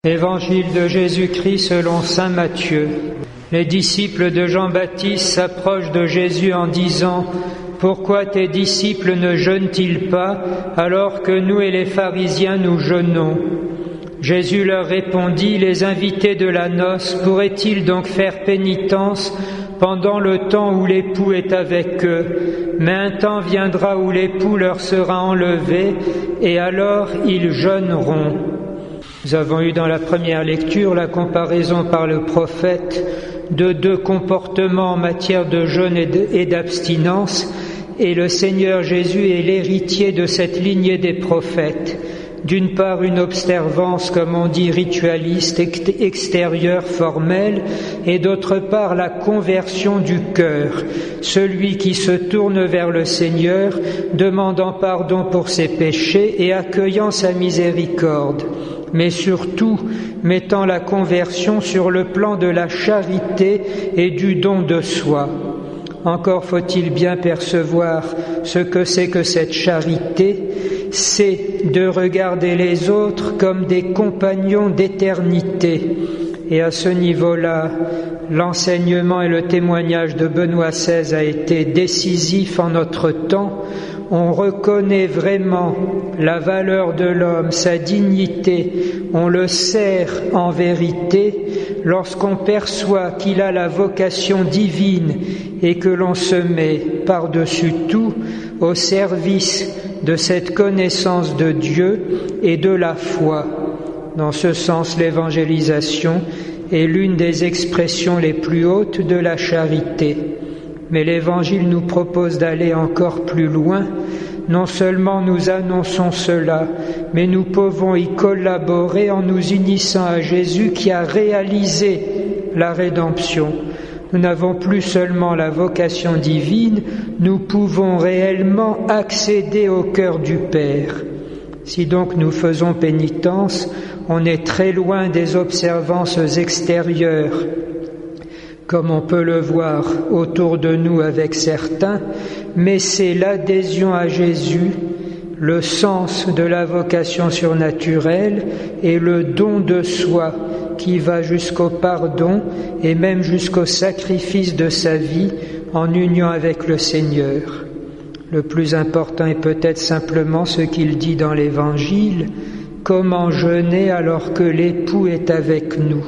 Évangile de Jésus-Christ selon saint Matthieu. Les disciples de Jean-Baptiste s'approchent de Jésus en disant « Pourquoi tes disciples ne jeûnent-ils pas alors que nous et les pharisiens nous jeûnons ?» Jésus leur répondit « Les invités de la noce pourraient-ils donc faire pénitence pendant le temps où l'époux est avec eux? Mais un temps viendra où l'époux leur sera enlevé et alors ils jeûneront. » Nous avons eu dans la première lecture la comparaison par le prophète de deux comportements en matière de jeûne et d'abstinence, et le Seigneur Jésus est l'héritier de cette lignée des prophètes. D'une part, une observance, comme on dit, ritualiste, extérieure, formelle, et d'autre part, la conversion du cœur, celui qui se tourne vers le Seigneur, demandant pardon pour ses péchés et accueillant sa miséricorde, mais surtout mettant la conversion sur le plan de la charité et du don de soi. Encore faut-il bien percevoir ce que c'est que cette charité, c'est de regarder les autres comme des compagnons d'éternité. Et à ce niveau-là, l'enseignement et le témoignage de Benoît XVI a été décisif en notre temps. On reconnaît vraiment la valeur de l'homme, sa dignité, on le sert en vérité lorsqu'on perçoit qu'il a la vocation divine et que l'on se met par-dessus tout au service de cette connaissance de Dieu et de la foi. Dans ce sens, l'évangélisation est l'une des expressions les plus hautes de la charité. Mais l'Évangile nous propose d'aller encore plus loin. Non seulement nous annonçons cela, mais nous pouvons y collaborer en nous unissant à Jésus qui a réalisé la rédemption. Nous n'avons plus seulement la vocation divine, nous pouvons réellement accéder au cœur du Père. Si donc nous faisons pénitence, on est très loin des observances extérieures, comme on peut le voir autour de nous avec certains, mais c'est l'adhésion à Jésus, le sens de la vocation surnaturelle et le don de soi qui va jusqu'au pardon et même jusqu'au sacrifice de sa vie en union avec le Seigneur. Le plus important est peut-être simplement ce qu'il dit dans l'Évangile, « Comment jeûner alors que l'époux est avec nous ?»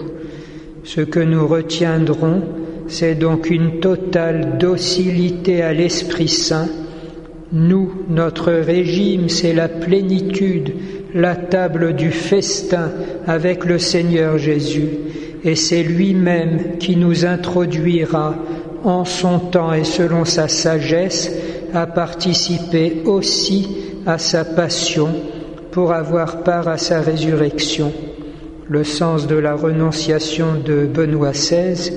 Ce que nous retiendrons, c'est donc une totale docilité à l'Esprit Saint. Nous, notre régime, c'est la plénitude, la table du festin avec le Seigneur Jésus. Et c'est lui-même qui nous introduira en son temps et selon sa sagesse à participer aussi à sa passion pour avoir part à sa résurrection. Le sens de la renonciation de Benoît XVI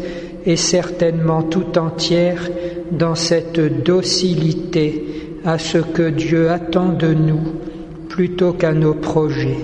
est certainement tout entière dans cette docilité à ce que Dieu attend de nous plutôt qu'à nos projets.